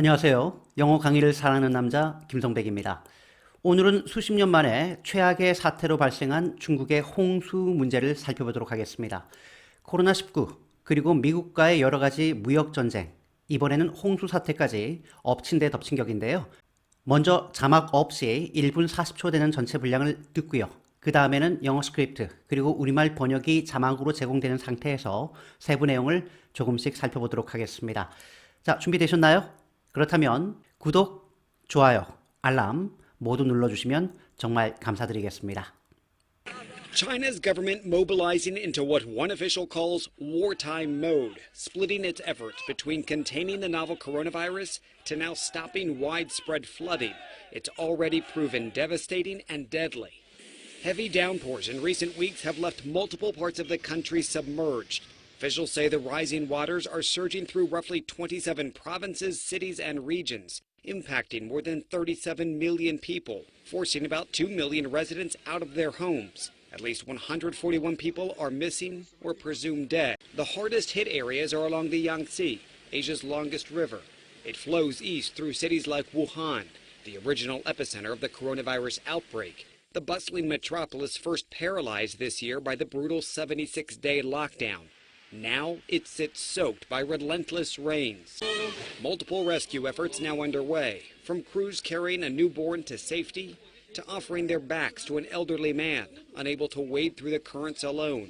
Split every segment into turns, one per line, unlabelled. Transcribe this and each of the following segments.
안녕하세요. 영어 강의를 사랑하는 남자 김성백입니다. 오늘은 수십 년 만에 최악의 사태로 발생한 중국의 홍수 문제를 살펴보도록 하겠습니다. 코로나19 그리고 미국과의 여러 가지 무역 전쟁, 이번에는 홍수 사태까지 엎친 데 덮친 격인데요. 먼저 자막 없이 1분 40초 되는 전체 분량을 듣고요. 그 다음에는 영어 스크립트 그리고 우리말 번역이 자막으로 제공되는 상태에서 세부 내용을 조금씩 살펴보도록 하겠습니다. 자, 준비되셨나요? 그렇다면 구독, 좋아요, 알람 모두 눌러주시면 정말 감사드리겠습니다.
China's government mobilizing into what one official calls wartime mode, splitting its efforts between containing the novel coronavirus to now stopping widespread flooding. It's already proven devastating and deadly. Heavy downpours in recent weeks have left multiple parts of the country submerged. Officials say the rising waters are surging through roughly 27 provinces, cities, and regions, impacting more than 37 million people, forcing about 2 million residents out of their homes. At least 141 people are missing or presumed dead. The hardest hit areas are along the Yangtze, Asia's longest river. It flows east through cities like Wuhan, the original epicenter of the coronavirus outbreak. The bustling metropolis first paralyzed this year by the brutal 76-day lockdown. Now it sits soaked by relentless rains. Multiple rescue efforts now underway, from crews carrying a newborn to safety to offering their backs to an elderly man unable to wade through the currents alone.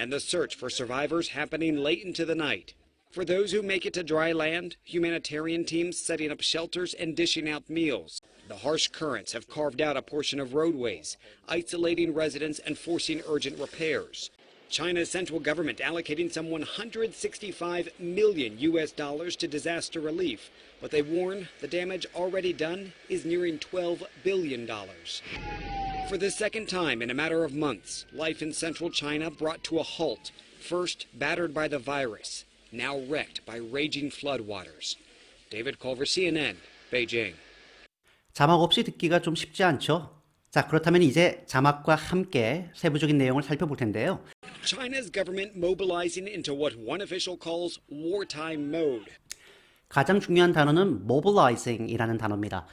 And the search for survivors happening late into the night. For those who make it to dry land, humanitarian teams setting up shelters and dishing out meals. The harsh currents have carved out a portion of roadways, isolating residents and forcing urgent repairs. China's central government allocating some $165 million to disaster relief, but they warn the damage already done is nearing $12 billion. For the second time in a matter of months, life in central China brought to a halt, first battered by the virus, now wrecked by raging floodwaters. David Culver, CNN, Beijing.
자막 없이 듣기가 좀 쉽지 않죠? 자, 그렇다면 이제 자막과 함께 세부적인 내용을 살펴볼 텐데요.
China's government mobilizing into what one official calls wartime mode.
가장 중요한 단어는 mobilizing이라는 단어입니다.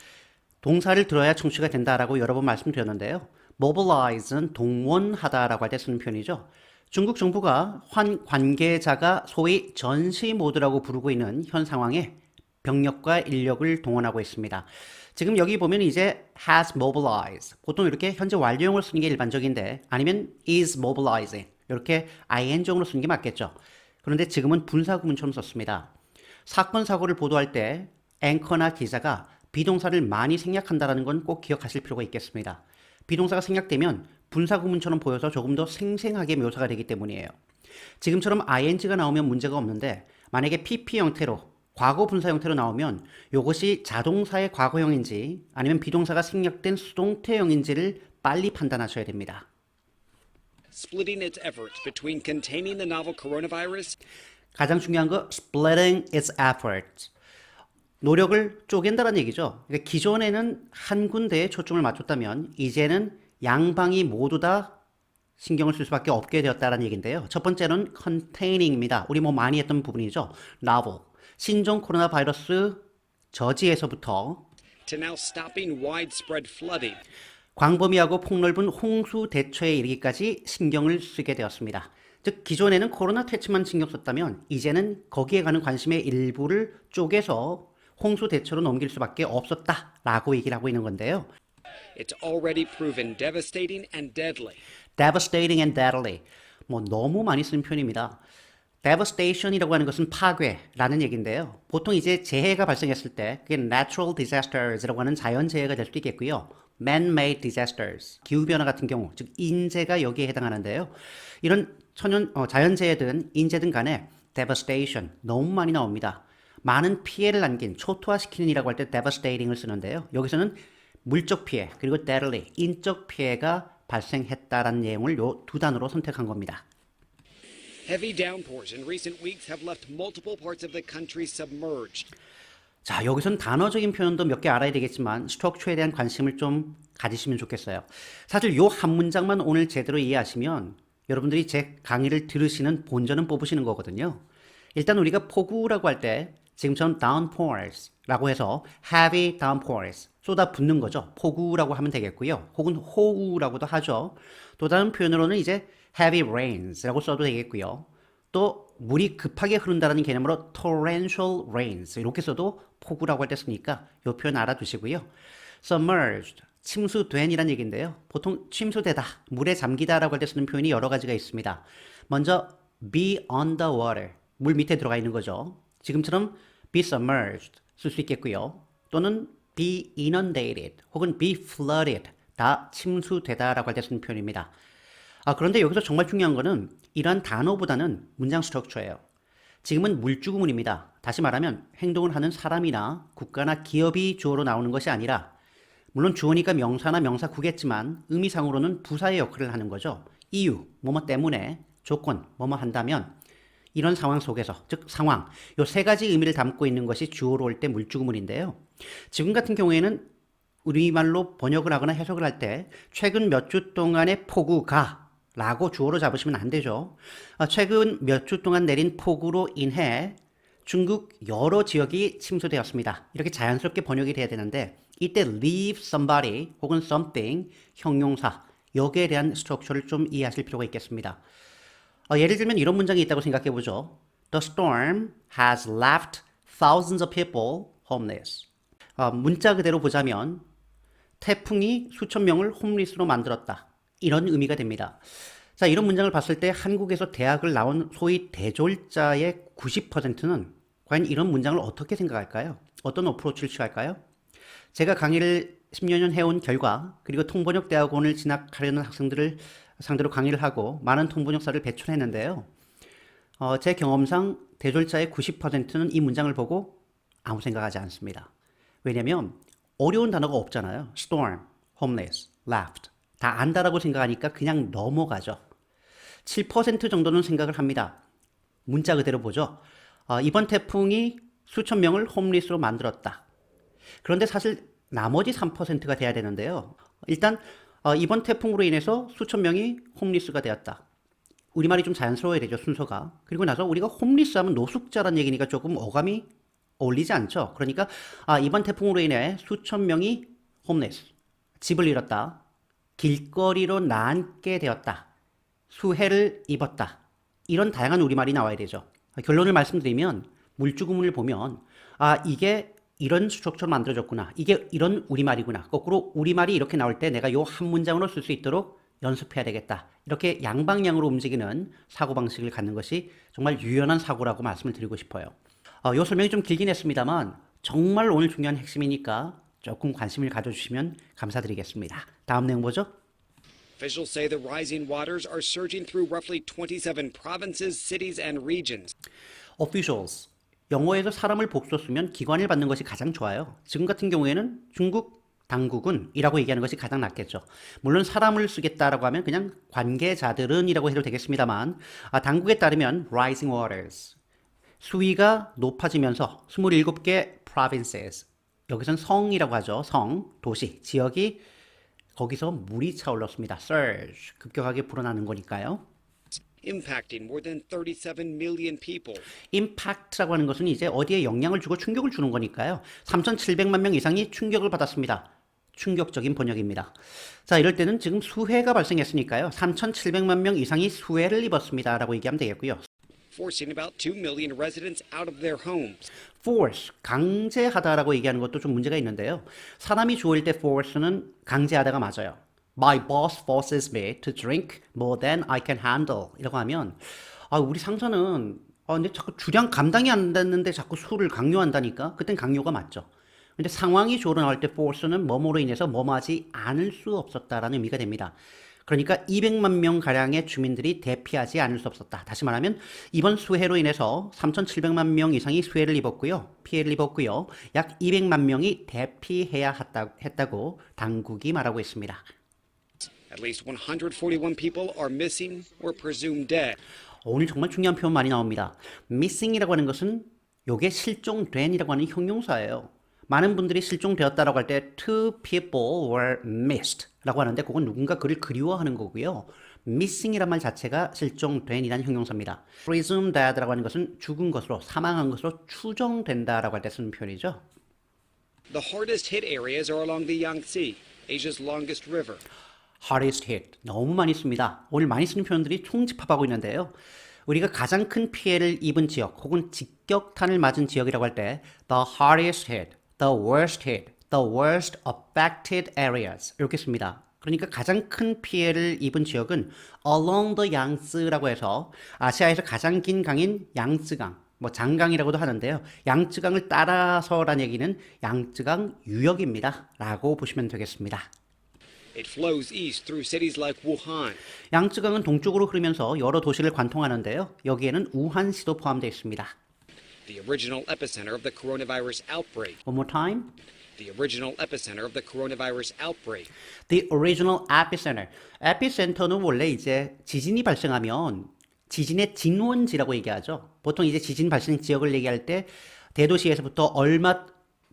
동사를 들어야 청취가 된다라고 여러 번 말씀드렸는데요. mobilize는 동원하다라고 할 때 쓰는 표현이죠. 중국 정부가 관계자가 소위 전시 모드라고 부르고 있는 현 상황에 병력과 인력을 동원하고 있습니다. 지금 여기 보면 이제 has mobilized. 보통 이렇게 현재 완료형을 쓰는 게 일반적인데 아니면 is mobilizing. 이렇게 ing형으로 쓰는 게 맞겠죠. 그런데 지금은 분사구문처럼 썼습니다. 사건, 사고를 보도할 때 앵커나 기자가 비동사를 많이 생략한다는 건 꼭 기억하실 필요가 있겠습니다. 비동사가 생략되면 분사구문처럼 보여서 조금 더 생생하게 묘사가 되기 때문이에요. 지금처럼 ing가 나오면 문제가 없는데 만약에 pp 형태로 과거 분사 형태로 나오면 이것이 자동사의 과거형인지 아니면 비동사가 생략된 수동태형인지를 빨리 판단하셔야 됩니다.
Splitting its efforts between containing the novel coronavirus.
가장 중요한 거 splitting its efforts. 노력을 쪼갠다는 얘기죠. 그러니까 기존에는 한 군데에 초점을 맞췄다면 이제는 양방이 모두 다 신경을 쓸 수밖에 없게 되었다는 얘기인데요. 첫 번째는 containing입니다. 우리 많이 했던 부분이죠. novel. 신종 코로나 바이러스 저지에서부터
To now stopping widespread flooding.
광범위하고 폭넓은 홍수 대처에 이르기까지 신경을 쓰게 되었습니다. 즉 기존에는 코로나 퇴치만 신경 썼다면 이제는 거기에 가는 관심의 일부를 쪼개서 홍수 대처로 넘길 수밖에 없었다라고 얘기를 하고 있는 건데요.
It's already proven devastating and deadly.
devastating and deadly. 너무 많이 쓰는 표현입니다. devastation이라고 하는 것은 파괴라는 얘기인데요. 보통 이제 재해가 발생했을 때 그게 natural disasters라고 하는 자연재해가 될 수도 있겠고요. man-made disasters, 기후변화 같은 경우, 즉 인재가 여기에 해당하는데요. 이런 자연재해든 인재든 간에 devastation 너무 많이 나옵니다. 많은 피해를 남긴, 초토화시키는 이라고 할 때 devastating을 쓰는데요. 여기서는 물적 피해 그리고 deadly, 인적 피해가 발생했다라는 내용을 이 두 단어로 선택한 겁니다.
Heavy downpours in recent weeks have left multiple parts of the country submerged.
자, 여기선 단어적인 표현도 몇 개 알아야 되겠지만 스트럭처에 대한 관심을 좀 가지시면 좋겠어요. 사실 요 한 문장만 오늘 제대로 이해하시면 여러분들이 제 강의를 들으시는 본전은 뽑으시는 거거든요. 일단 우리가 폭우라고 할 때 지금처럼 downpours라고 해서 heavy downpours, 쏟아붓는 거죠. 폭우라고 하면 되겠고요. 혹은 호우라고도 하죠. 또 다른 표현으로는 이제 heavy rains라고 써도 되겠고요. 또 물이 급하게 흐른다는 개념으로 torrential rains 이렇게 써도 폭우라고 할 때 쓰니까 이 표현 알아두시고요. submerged, 침수된이란 얘기인데요. 보통 침수되다, 물에 잠기다라고 할 때 쓰는 표현이 여러 가지가 있습니다. 먼저 be underwater, 물 밑에 들어가 있는 거죠. 지금처럼 be submerged 쓸 수 있겠고요. 또는 be inundated 혹은 be flooded, 다 침수되다라고 할 때 쓰는 표현입니다. 그런데 여기서 정말 중요한 거는 이러한 단어보다는 문장 스트럭처예요. 지금은 물주구문입니다. 다시 말하면 행동을 하는 사람이나 국가나 기업이 주어로 나오는 것이 아니라 물론 주어니까 명사나 명사구겠지만 의미상으로는 부사의 역할을 하는 거죠. 이유, 뭐뭐 때문에, 조건, 뭐뭐 한다면 이런 상황 속에서, 즉 상황, 요 세 가지 의미를 담고 있는 것이 주어로 올 때 물주구문인데요. 지금 같은 경우에는 우리말로 번역을 하거나 해석을 할 때 최근 몇 주 동안의 폭우가 라고 주어로 잡으시면 안 되죠. 최근 몇 주 동안 내린 폭우로 인해 중국 여러 지역이 침수되었습니다. 이렇게 자연스럽게 번역이 돼야 되는데 이때 leave somebody 혹은 something, 형용사, 여기에 대한 스트럭처를 좀 이해하실 필요가 있겠습니다. 예를 들면 이런 문장이 있다고 생각해 보죠. The storm has left thousands of people homeless. 문자 그대로 보자면 태풍이 수천 명을 홈리스로 만들었다. 이런 의미가 됩니다. 자, 이런 문장을 봤을 때 한국에서 대학을 나온 소위 대졸자의 90%는 과연 이런 문장을 어떻게 생각할까요? 어떤 어프로치를 취할까요? 제가 강의를 10여 년 해온 결과 그리고 통번역 대학원을 진학하려는 학생들을 상대로 강의를 하고 많은 통번역사를 배출했는데요. 제 경험상 대졸자의 90%는 이 문장을 보고 아무 생각하지 않습니다. 왜냐하면 어려운 단어가 없잖아요. storm, homeless, left. 다 안다라고 생각하니까 그냥 넘어가죠. 7% 정도는 생각을 합니다. 문자 그대로 보죠. 이번 태풍이 수천 명을 홈리스로 만들었다. 그런데 사실 나머지 3%가 돼야 되는데요. 일단 이번 태풍으로 인해서 수천 명이 홈리스가 되었다. 우리말이 좀 자연스러워야 되죠, 순서가. 그리고 나서 우리가 홈리스 하면 노숙자란 얘기니까 조금 어감이 어울리지 않죠. 그러니까 이번 태풍으로 인해 수천 명이 홈리스, 집을 잃었다. 길거리로 나앉게 되었다. 수해를 입었다. 이런 다양한 우리말이 나와야 되죠. 결론을 말씀드리면 물주구문을 보면 이게 이런 스트럭처로 만들어졌구나. 이게 이런 우리말이구나. 거꾸로 우리말이 이렇게 나올 때 내가 요 한 문장으로 쓸 수 있도록 연습해야 되겠다. 이렇게 양방향으로 움직이는 사고방식을 갖는 것이 정말 유연한 사고라고 말씀을 드리고 싶어요. 요 설명이 좀 길긴 했습니다만 정말 오늘 중요한 핵심이니까 조금 관심을 가져주시면 감사드리겠습니다. 다음 내용 보죠.
Officials say the rising waters are surging through roughly 27 provinces, cities, and regions.
Officials, 영어에서 사람을 복수 쓰면 기관을 받는 것이 가장 좋아요. 지금 같은 경우에는 중국 당국은 이라고 얘기하는 것이 가장 낫겠죠. 물론 사람을 쓰겠다라고 하면 그냥 관계자들은 이라고 해도 되겠습니다만 당국에 따르면 rising waters, 수위가 높아지면서 27개 provinces, 여기선 성이라고 하죠. 성, 도시, 지역이 거기서 물이 차올랐습니다. surge, 급격하게 불어나는 거니까요.
Impacting more than 37 million people.
impact라고 하는 것은 이제 어디에 영향을 주고 충격을 주는 거니까요. 3,700만 명 이상이 충격을 받았습니다. 충격적인 번역입니다. 자, 이럴 때는 지금 수해가 발생했으니까요. 3,700만 명 이상이 수해를 입었습니다. 라고 얘기하면 되겠고요.
Forcing about 2 million residents out of their homes.
force, 강제하다라고 얘기하는 것도 좀 문제가 있는데요. 사람이 주어일 때 force는 강제하다가 맞아요. My boss forces me to drink more than I can handle. 이라고 하면 우리 상사는 근데 자꾸 주량 감당이 안 됐는데 자꾸 술을 강요한다니까? 그땐 강요가 맞죠. 근데 상황이 주어로 나올 때 force는 뭐뭐로 인해서 뭐뭐하지 않을 수 없었다라는 의미가 됩니다. 그러니까 200만 명 가량의 주민들이 대피하지 않을 수 없었다. 다시 말하면 이번 수해로 인해서 3,700만 명 이상이 수해를 입었고요. 피해를 입었고요. 약 200만 명이 대피해야 했다고 당국이 말하고 있습니다.
At least 141 people are missing or presumed dead.
오늘 정말 중요한 표현 많이 나옵니다. missing이라고 하는 것은 요게 실종된이라고 하는 형용사예요. 많은 분들이 실종되었다라고 할 때 two people were missed 라고 하는데 그건 누군가 그를 그리워하는 거고요. missing이란 말 자체가 실종된이라는 형용사입니다. presume that라고 하는 것은 죽은 것으로, 사망한 것으로 추정된다라고 할 때 쓰는 표현이죠.
The hardest hit areas are along the Yangtze, Asia's longest river.
hardest hit. 너무 많이 씁니다. 오늘 많이 쓰는 표현들이 총집합하고 있는데요. 우리가 가장 큰 피해를 입은 지역 혹은 직격탄을 맞은 지역이라고 할 때 the hardest hit, the worst hit, the worst affected areas 이렇게 씁니다. 그러니까 가장 큰 피해를 입은 지역은 along the Yangtze라고 해서 아시아에서 가장 긴 강인 양쯔강, 뭐 장강이라고도 하는데요. 양쯔강을 따라서란 얘기는 양쯔강 유역입니다. 라고 보시면 되겠습니다.
It flows east through cities like Wuhan.
양쯔강은 동쪽으로 흐르면서 여러 도시를 관통하는데요. 여기에는 우한시도 포함되어 있습니다.
The original epicenter of the coronavirus outbreak.
One more time.
The original epicenter of the coronavirus outbreak.
The original epicenter. 에피센터는 원래 이제 지진이 발생하면 지진의 진원지라고 얘기하죠. 보통 이제 지진 발생 지역을 얘기할 때 대도시에서부터 얼마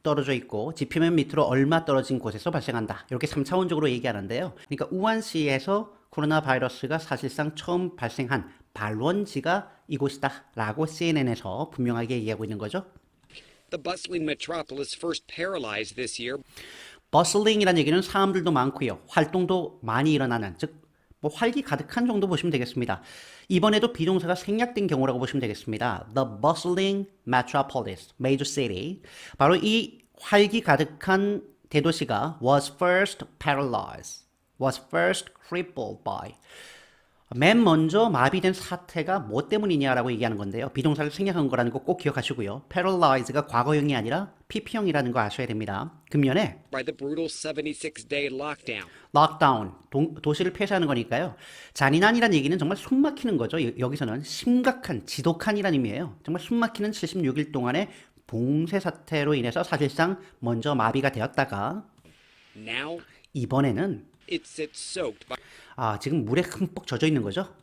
떨어져 있고 지표면 밑으로 얼마 떨어진 곳에서 발생한다. 이렇게 3차원적으로 얘기하는데요. 그러니까 우한시에서 코로나 바이러스가 사실상 처음 발생한 발원지가 이곳이다 라고 CNN에서 분명하게 얘기하고 있는 거죠.
The bustling metropolis first paralyzed this year.
버슬링이라는 얘기는 사람들도 많고요. 활동도 많이 일어나는, 즉 뭐 활기 가득한 정도 보시면 되겠습니다. 이번에도 비동사가 생략된 경우라고 보시면 되겠습니다. The bustling metropolis, major city. 바로 이 활기 가득한 대도시가 was first paralyzed, was first crippled by. 맨 먼저 마비된 사태가 뭐 때문이냐라고 얘기하는 건데요. 비동사를 생략한 거라는 거 꼭 기억하시고요. paralyze가 과거형이 아니라 PP형이라는 거 아셔야 됩니다. 금년에
By the brutal 76-day lockdown.
락다운, 도시를 폐쇄하는 거니까요. 잔인한이라는 얘기는 정말 숨막히는 거죠. 여기서는 심각한, 지독한이라는 의미예요. 정말 숨막히는 76일 동안의 봉쇄 사태로 인해서 사실상 먼저 마비가 되었다가
Now
이번에는
it sits soaked by
지금 물에 흠뻑 젖어 있는 거죠.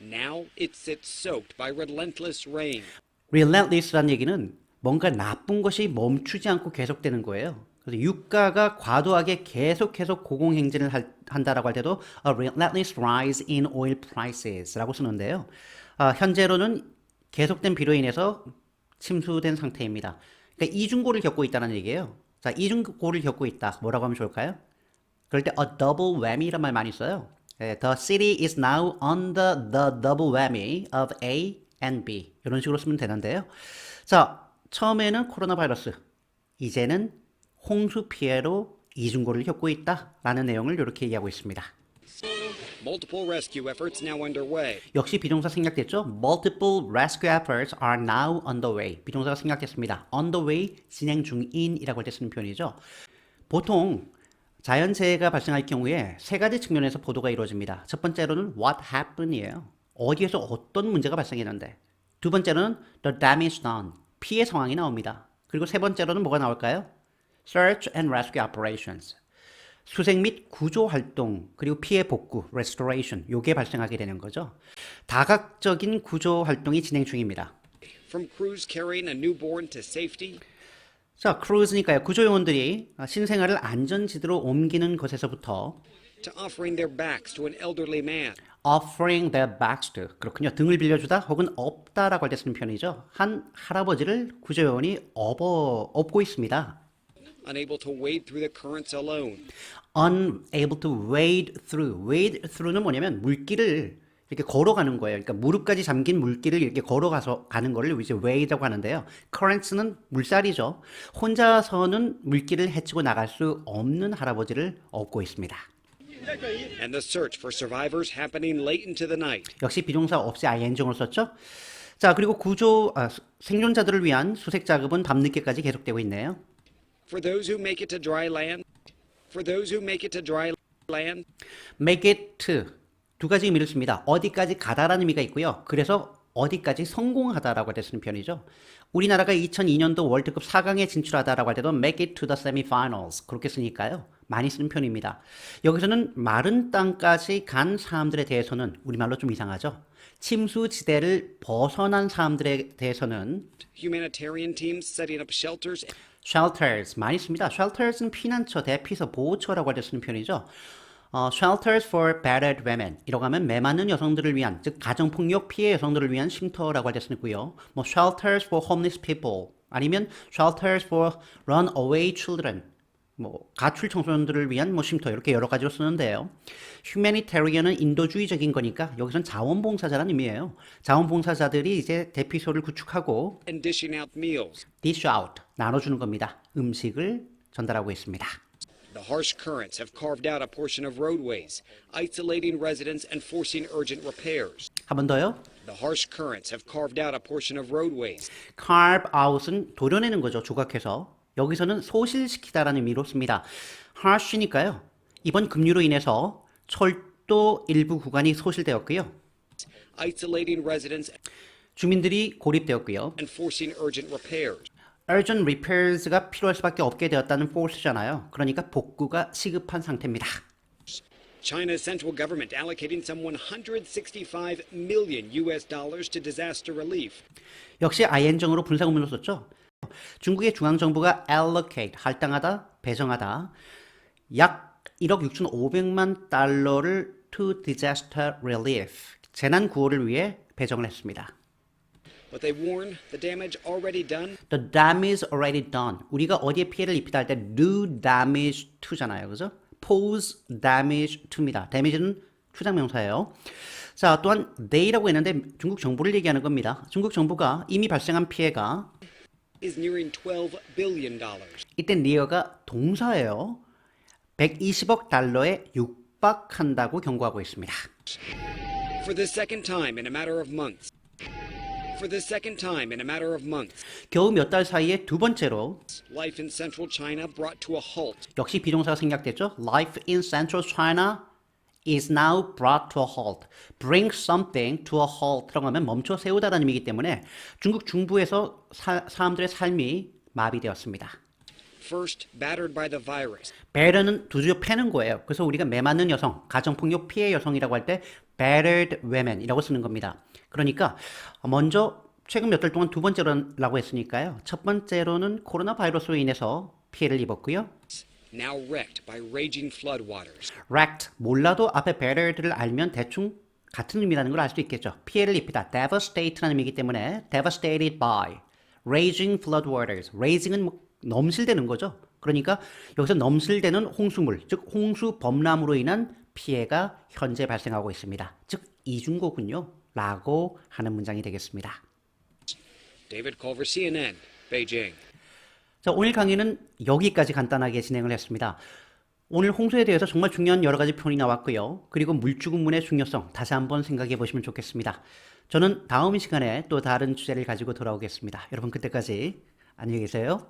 Now it sits soaked by relentless rain.
relentless라는 얘기는 뭔가 나쁜 것이 멈추지 않고 계속되는 거예요. 그래서 유가가 과도하게 계속 고공행진을 한다라고 할 때도 a relentless rise in oil prices라고 쓰는데요. 현재로는 계속된 비로 인해서 침수된 상태입니다. 그러니까 이중고를 겪고 있다는 얘기예요. 자, 이중고를 겪고 있다. 뭐라고 하면 좋을까요? 그럴 때 a double whammy란 말 많이 써요. The city is now under the double whammy of A and B. 이런 식으로 쓰면 되는데요. 자, 처음에는 코로나 바이러스, 이제는 홍수 피해로 이중고를 겪고 있다라는 내용을 이렇게 얘기하고 있습니다.
Multiple rescue efforts now underway.
역시 비동사 생략됐죠? Multiple rescue efforts are now underway. 비동사가 생략됐습니다. underway, 진행 중인이라고 할 때 쓰는 표현이죠. 보통 자연재해가 발생할 경우에 세 가지 측면에서 보도가 이루어집니다. 첫 번째로는 what happened이에요. 어디에서 어떤 문제가 발생했는데. 두 번째로는 the damage done, 피해 상황이 나옵니다. 그리고 세 번째로는 뭐가 나올까요? search and rescue operations, 수색 및 구조 활동, 그리고 피해 복구, restoration, 요게 발생하게 되는 거죠. 다각적인 구조 활동이 진행 중입니다.
From crews carrying a newborn to safety.
자, 크루즈니까요. 구조요원들이 신생아를 안전지대로 옮기는 것에서부터
To offering their backs to an elderly man.
offering their backs to, 그렇군요. 등을 빌려주다 혹은 업다라고 할 때 쓰는 표현이죠. 한 할아버지를 구조요원이 업고 있습니다.
Unable to wade through the currents alone.
unable to wade through. wade through는 뭐냐면 물길을 이렇게 걸어가는 거예요. 그러니까 무릎까지 잠긴 물길을 이렇게 걸어가서 가는 거를 이제 wade라고 하는데요. currents는 물살이죠. 혼자서는 물길을 헤치고 나갈 수 없는 할아버지를 업고 있습니다.
And the search for survivors happening late into the night.
역시 비동사 없이 ing으로 썼죠. 자, 그리고 생존자들을 위한 수색 작업은 밤늦게까지 계속되고 있네요.
For those who make it to dry land. For those who make it to dry land.
make it to, 두 가지 의미를 씁니다. 어디까지 가다라는 의미가 있고요. 그래서 어디까지 성공하다라고 할 때 쓰는 편이죠. 우리나라가 2002년도 월드컵 4강에 진출하다라고 할 때도 make it to the semifinals 그렇게 쓰니까요. 많이 쓰는 편입니다. 여기서는 마른 땅까지 간 사람들에 대해서는 우리말로 좀 이상하죠. 침수지대를 벗어난 사람들에 대해서는
Humanitarian teams setting up shelters.
shelters 많이 씁니다. shelters는 피난처, 대피소, 보호처라고 할 때 쓰는 편이죠. shelters for battered women 이라고 하면 매맞는 여성들을 위한, 즉 가정폭력 피해 여성들을 위한 쉼터라고 할 때 쓰고요. 뭐 shelters for homeless people 아니면 shelters for runaway children 뭐 가출 청소년들을 위한 뭐 쉼터 이렇게 여러 가지로 쓰는데요. humanitarian은 인도주의적인 거니까 여기선 자원봉사자라는 의미예요. 자원봉사자들이 이제 대피소를 구축하고
and dishing out meals.
dish out 나눠주는 겁니다. 음식을 전달하고 있습니다.
The harsh currents have carved out a portion of roadways, isolating residents and forcing urgent repairs.
한 번 더요.
The harsh currents have carved out a portion of roadways,
carve out은 도려내는 거죠. 조각해서. 여기서는 소실시키다라는 의미로 씁니다. harsh니까요. 이번 급류로 인해서 철도 일부 구간이 소실되었고요.
isolating residents
주민들이 고립되었고요.
and forcing urgent repairs.
urgent repairs가 필요할 수밖에 없게 되었다는 force잖아요. 그러니까 복구가 시급한 상태입니다.
China's central government allocating some 165 million US dollars to disaster relief.
역시 ing으로 분사구문으로 썼죠. 중국의 중앙정부가 allocate, 할당하다, 배정하다 약 1억 6,500만 달러를 to disaster relief, 재난 구호를 위해 배정을 했습니다.
But they warn the damage already done
The damage already done. 우리가 어디에 피해를 입히다 할 때 do damage to잖아요. 그죠? pose damage to입니다. damage는 추상명사예요. 자, 또한 they라고 했는데 중국 정부를 얘기하는 겁니다. 중국 정부가 이미 발생한 피해가
is nearing $12 billion.
이때 near가 동사예요. 120억 달러에 육박한다고 경고하고 있습니다.
For the second time in a matter of months. For the second time in a matter of months.
겨우 몇 달 사이에 두 번째로
Life in central China brought to a halt.
역시 비동사가 생략됐죠. Life in central China is now brought to a halt. Bring something to a halt라고 하면 멈춰 세우다라는 의미이기 때문에 중국 중부에서 사람들의 삶이 마비되었습니다.
First, battered by the virus.
batter는 두드려 패는 거예요. 그래서 우리가 매맞는 여성, 가정폭력 피해 여성이라고 할 때 battered women이라고 쓰는 겁니다. 그러니까 먼저 최근 몇 달 동안 두 번째로라고 했으니까요. 첫 번째로는 코로나 바이러스로 인해서 피해를 입었고요.
Now wrecked by raging floodwaters.
wrecked, 몰라도 앞에 battered를 알면 대충 같은 의미라는 걸 알 수 있겠죠. 피해를 입히다, devastate라는 의미이기 때문에 devastated by raging floodwaters. raging은 뭐 넘실대는 거죠. 그러니까 여기서 넘실대는 홍수물, 즉 홍수 범람으로 인한 피해가 현재 발생하고 있습니다. 즉 이중고군요. 라고 하는 문장이 되겠습니다.
David Culver, CNN, Beijing.
자, 오늘 강의는 여기까지 간단하게 진행을 했습니다. 오늘 홍수에 대해서 정말 중요한 여러 가지 표현이 나왔고요. 그리고 물주군문의 중요성 다시 한번 생각해 보시면 좋겠습니다. 저는 다음 시간에 또 다른 주제를 가지고 돌아오겠습니다. 여러분 그때까지 안녕히 계세요.